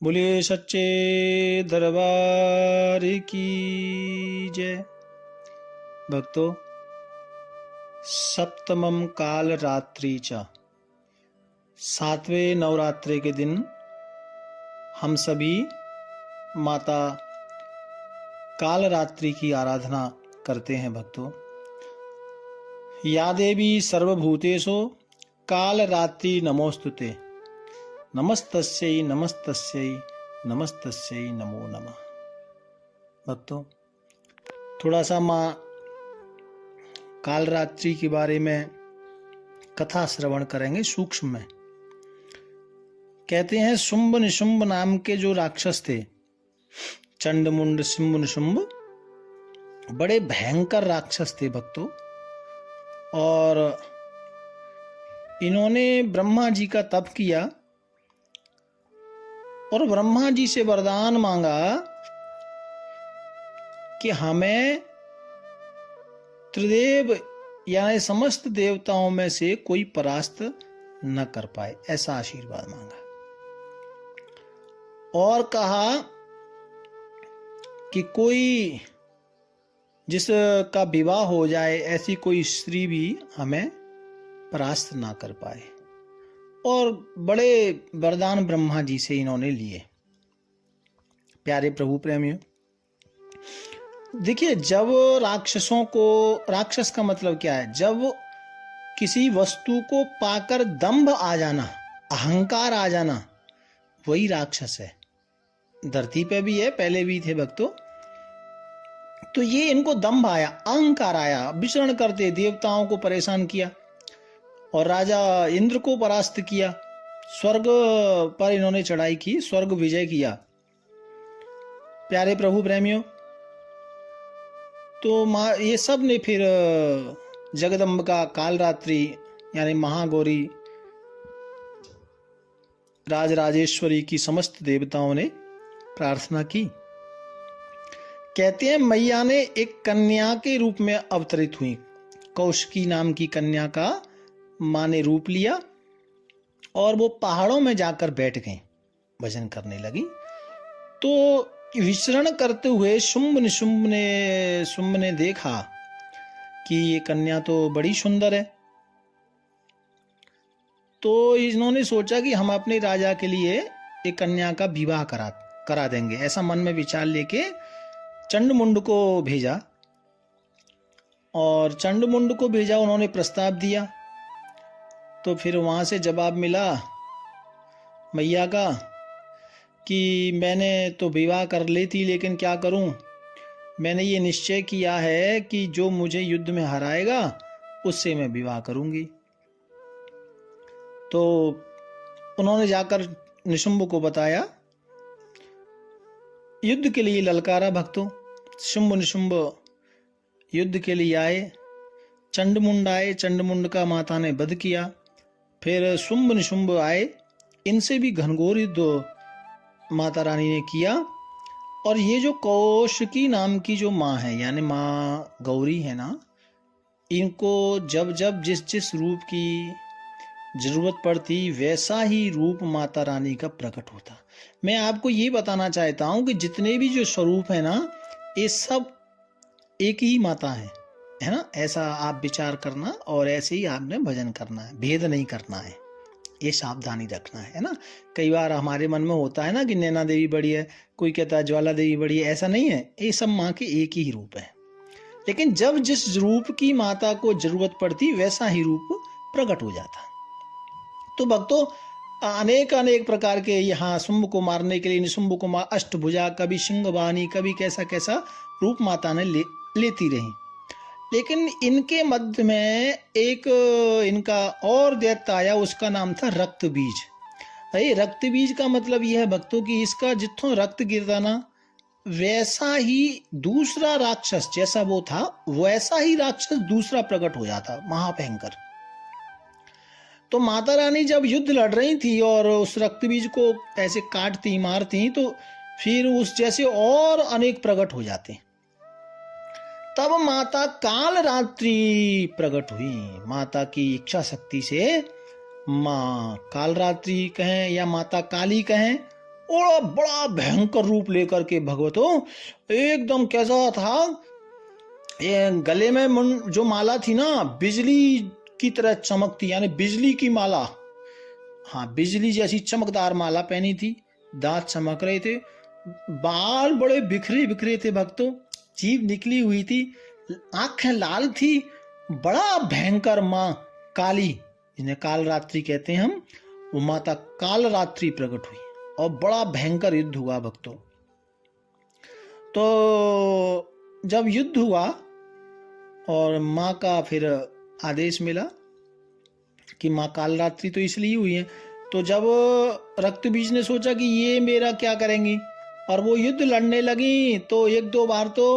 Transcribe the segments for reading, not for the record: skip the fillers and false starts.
बोलिए सच्चे दरबार की जय। भक्तों, सप्तमम काल रात्रि च, सातवें नवरात्रे के दिन हम सभी माता काल रात्रि की आराधना करते हैं। भक्तों, या देवी सर्वभूतेषु काल रात्रि नमोस्तुते, नमस्तस्यै नमस्तस्यै नमस्तस्यै नमो नमः। भक्तों, थोड़ा सा माँ काल रात्रि के बारे में कथा श्रवण करेंगे सूक्ष्म में। कहते हैं शुंभ निशुंभ नाम के जो राक्षस थे, चंड मुंड शुंभ निशुंभ, बड़े भयंकर राक्षस थे भक्तों। और इन्होंने ब्रह्मा जी का तप किया और ब्रह्मा जी से वरदान मांगा कि हमें त्रिदेव यानी समस्त देवताओं में से कोई परास्त न कर पाए, ऐसा आशीर्वाद मांगा। और कहा कि कोई जिसका विवाह हो जाए ऐसी कोई स्त्री भी हमें परास्त ना कर पाए। और बड़े वरदान ब्रह्मा जी से इन्होंने लिए। प्यारे प्रभु प्रेमियों, देखिए, जब राक्षसों को, राक्षस का मतलब क्या है? जब किसी वस्तु को पाकर दंभ आ जाना, अहंकार आ जाना, वही राक्षस है। धरती पे भी है, पहले भी थे भक्तों। तो ये इनको दंभ आया, अहंकार आया, विचरण करते देवताओं को परेशान किया और राजा इंद्र को परास्त किया। स्वर्ग पर इन्होंने चढ़ाई की, स्वर्ग विजय किया। प्यारे प्रभु प्रेमियों, तो ये सब ने फिर जगदम्बिका कालरात्रि यानी महागौरी राजराजेश्वरी की समस्त देवताओं ने प्रार्थना की। कहते हैं मैया ने एक कन्या के रूप में अवतरित हुई। कौशिकी नाम की कन्या का माँ ने रूप लिया और वो पहाड़ों में जाकर बैठ गई, भजन करने लगी। तो विचरण करते हुए शुंभ ने देखा कि ये कन्या तो बड़ी सुंदर है। तो इन्होंने सोचा कि हम अपने राजा के लिए एक कन्या का विवाह करा देंगे। ऐसा मन में विचार लेके चंडमुंड को भेजा। और चंडमुंड को भेजा, उन्होंने प्रस्ताव दिया। तो फिर वहां से जवाब मिला मैया का कि मैंने तो विवाह कर ली थी, लेकिन क्या करूं, मैंने ये निश्चय किया है कि जो मुझे युद्ध में हराएगा उससे मैं विवाह करूंगी। तो उन्होंने जाकर निशुंभ को बताया, युद्ध के लिए ललकारा। भक्तों, शुंभ निशुंभ युद्ध के लिए आए। चंडमुंड आए, चंडमुंड का माता ने वध किया। फिर शुंभ निशुंभ आए, इनसे भी घनघोर युद्ध माता रानी ने किया। और ये जो कौशिकी नाम की जो माँ है, यानी माँ गौरी है ना, इनको जब जब जिस रूप की जरूरत पड़ती वैसा ही रूप माता रानी का प्रकट होता। मैं आपको ये बताना चाहता हूँ कि जितने भी जो स्वरूप है ना, ये सब एक ही माता है ना। ऐसा आप विचार करना और ऐसे ही आपने भजन करना है, भेद नहीं करना है, ये सावधानी रखना है ना। कई बार हमारे मन में होता है ना कि नैना देवी बड़ी है, कोई कहता है ज्वाला देवी बड़ी है। ऐसा नहीं है, ये सब माँ के एक ही रूप है। लेकिन जब जिस रूप की माता को जरूरत पड़ती वैसा ही रूप प्रकट हो जाता। तो भक्तों, अनेक प्रकार के यहाँ शुंभ को मारने के लिए निशुंभ को अष्टभुजा, कभी सिंहवानी, कभी कैसा कैसा रूप माता ने लेती रही। लेकिन इनके मध्य में एक इनका और दैत्य आया, उसका नाम था रक्त बीज। अरे रक्त बीज का मतलब यह है भक्तों कि इसका जितों रक्त गिरता ना, वैसा ही दूसरा राक्षस, जैसा वो था वैसा ही राक्षस दूसरा प्रकट हो जाता, महाभयंकर। तो माता रानी जब युद्ध लड़ रही थी और उस रक्त बीज को ऐसे काटती मारती, तो फिर उस जैसे और अनेक प्रकट हो जाते। तब माता काल रात्रि प्रकट हुई। माता की इच्छा शक्ति से माँ काल रात्रि कहें या माता काली कहें, और बड़ा भयंकर रूप लेकर के भगवतों एकदम कैसा था, ये गले में जो माला थी ना बिजली की तरह चमकती, यानी बिजली की माला, हाँ बिजली जैसी चमकदार माला पहनी थी, दांत चमक रहे थे, बाल बड़े बिखरे बिखरे थे भक्तों, जीभ निकली हुई थी, आंखें लाल थी, बड़ा भयंकर माँ काली, जिन्हें काल रात्रि कहते हैं हम, वो माता काल रात्रि प्रकट हुई और बड़ा भयंकर युद्ध हुआ भक्तों। तो जब युद्ध हुआ और माँ का फिर आदेश मिला कि माँ काल रात्रि तो इसलिए हुई है, तो जब रक्त बीज ने सोचा कि ये मेरा क्या करेंगी और वो युद्ध लड़ने लगी, तो एक दो बार तो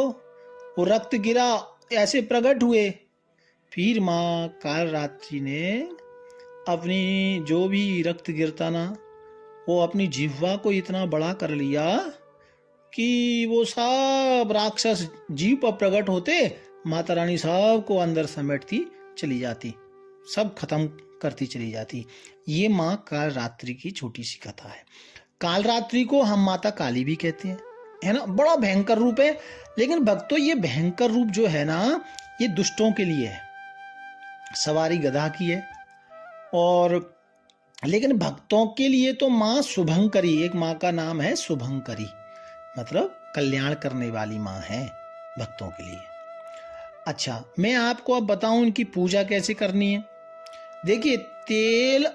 वो रक्त गिरा, ऐसे प्रकट हुए। फिर माँ काल रात्रि ने अपनी जो भी रक्त गिरता ना, वो अपनी जिह्वा को इतना बड़ा कर लिया कि वो सब राक्षस जीव पर प्रकट होते, माता रानी सबको अंदर समेटती चली जाती, सब खत्म करती चली जाती। ये माँ काल रात्रि की छोटी सी कथा है। काल रात्रि को हम माता काली भी कहते हैं, है ना, बड़ा भयंकर रूप है। लेकिन भक्तों ये भयंकर रूप जो है ना, ये दुष्टों के लिए है, सवारी गधा की है। और लेकिन भक्तों के लिए तो माँ शुभंकरी, एक माँ का नाम है शुभंकरी, मतलब कल्याण करने वाली माँ है भक्तों के लिए। अच्छा, मैं आपको अब बताऊं इनकी पूजा कैसे करनी है। देखिए, तेल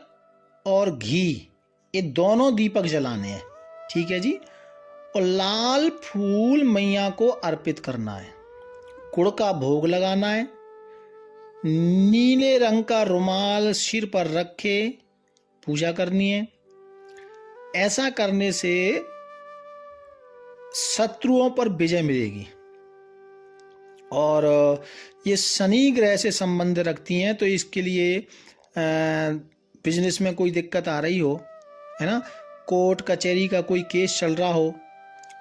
और घी ये दोनों दीपक जलाने हैं, ठीक है जी, और लाल फूल मैया को अर्पित करना है, गुड़ का भोग लगाना है, नीले रंग का रुमाल सिर पर रखे पूजा करनी है। ऐसा करने से शत्रुओं पर विजय मिलेगी। और ये शनि ग्रह से संबंध रखती हैं, तो इसके लिए बिजनेस में कोई दिक्कत आ रही हो, है ना, कोर्ट कचहरी का कोई केस चल रहा हो,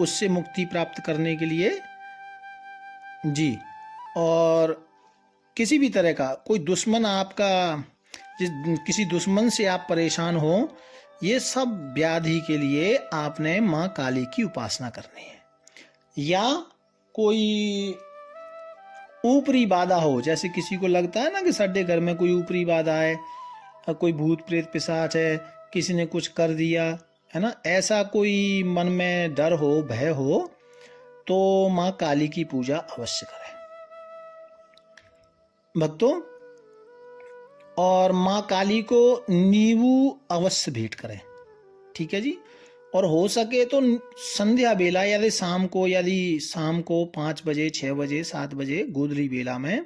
उससे मुक्ति प्राप्त करने के लिए जी, और किसी भी तरह का कोई दुश्मन आपका, किसी दुश्मन से आप परेशान हो, ये सब व्याधि के लिए आपने माँ काली की उपासना करनी है। या कोई ऊपरी बाधा हो, जैसे किसी को लगता है ना कि साडे घर में कोई ऊपरी बाधा है, कोई भूत प्रेत पिशाच है, किसी ने कुछ कर दिया, है ना, ऐसा कोई मन में डर हो, भय हो, तो माँ काली की पूजा अवश्य करें भक्तों। और माँ काली को नींबू अवश्य भेंट करें, ठीक है जी। और हो सके तो संध्या बेला, यदि शाम को 5 बजे, 6 बजे, 7 बजे गोधूली बेला में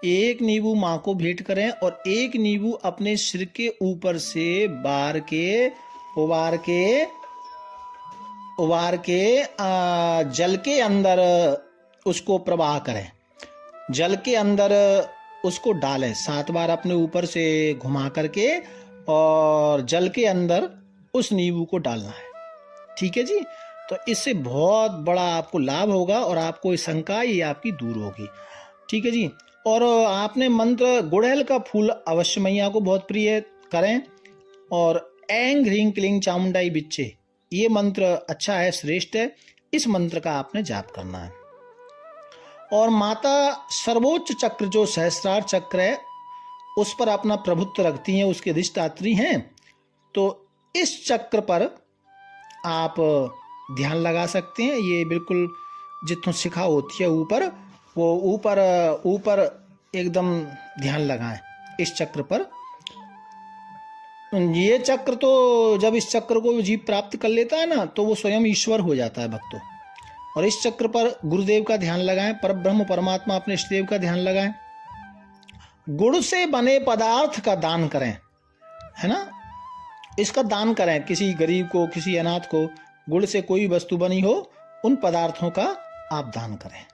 एक नींबू माँ को भेंट करें, और एक नींबू अपने सिर के ऊपर से उबार के जल के अंदर उसको प्रवाह करें, जल के अंदर उसको डालें 7 बार अपने ऊपर से घुमा करके, और जल के अंदर उस नींबू को डालना है, ठीक है जी। तो इससे बहुत बड़ा आपको लाभ होगा और आपको शंका ये आपकी दूर होगी, ठीक है जी। और आपने मंत्र गुड़हल का फूल अवश्य मैया को बहुत प्रिय करें, और ऐं ह्रीं क्लीं चामुंडाई बिच्चे, ये मंत्र अच्छा है, श्रेष्ठ है, इस मंत्र का आपने जाप करना है। और माता सर्वोच्च चक्र जो सहस्रार चक्र है उस पर अपना प्रभुत्व रखती हैं, उसके अधिष्ठात्री हैं, तो इस चक्र पर आप ध्यान लगा सकते हैं। ये बिल्कुल जितों शिखा होती है ऊपर, वो ऊपर एकदम ध्यान लगाएं इस चक्र पर। ये चक्र तो जब इस चक्र को जीव प्राप्त कर लेता है ना, तो वो स्वयं ईश्वर हो जाता है भक्तों। और इस चक्र पर गुरुदेव का ध्यान लगाएं, परब्रह्म परमात्मा अपने इष्टदेव का ध्यान लगाएं। गुड़ से बने पदार्थ का दान करें, है ना, इसका दान करें, किसी गरीब को, किसी अनाथ को, गुड़ से कोई वस्तु बनी हो उन पदार्थों का आप दान करें।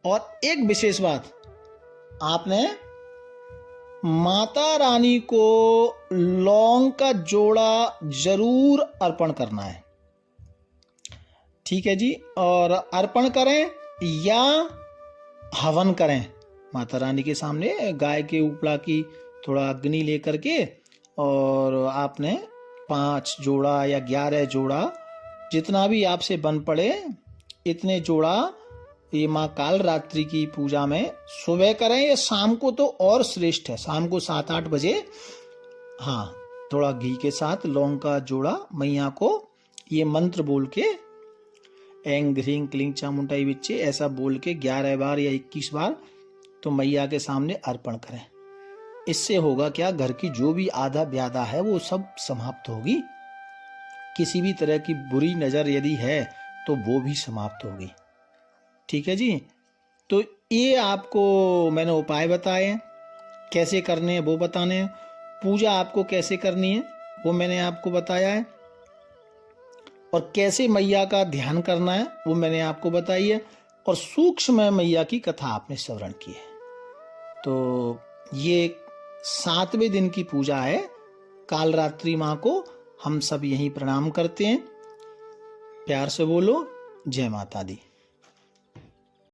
और एक विशेष बात, आपने माता रानी को लौंग का जोड़ा जरूर अर्पण करना है, ठीक है जी। और अर्पण करें या हवन करें माता रानी के सामने, गाय के उपला की थोड़ा अग्नि लेकर के, और आपने 5 जोड़ा या 11 जोड़ा जितना भी आपसे बन पड़े इतने जोड़ा ये माँ काल रात्रि की पूजा में सुबह करें या शाम को तो और श्रेष्ठ है। शाम को 7-8 बजे, हाँ, थोड़ा घी के साथ लौंग का जोड़ा मैया को ये मंत्र बोल के ऐं ह्रीं क्लीं चामुंडाई विच्चे ऐसा बोल के 11 बार या 21 बार तो मैया के सामने अर्पण करें। इससे होगा क्या, घर की जो भी आधा व्याधा है वो सब समाप्त होगी। किसी भी तरह की बुरी नजर यदि है तो वो भी समाप्त होगी। ठीक है जी। तो ये आपको मैंने उपाय बताए हैं, कैसे करने हैं वो बताने हैं। पूजा आपको कैसे करनी है वो मैंने आपको बताया है, और कैसे मैया का ध्यान करना है वो मैंने आपको बताई है, और सूक्ष्म मैया की कथा आपने श्रवण की है। तो ये 7वें दिन की पूजा है। कालरात्रि माँ को हम सब यहीं प्रणाम करते हैं। प्यार से बोलो जय माता दी।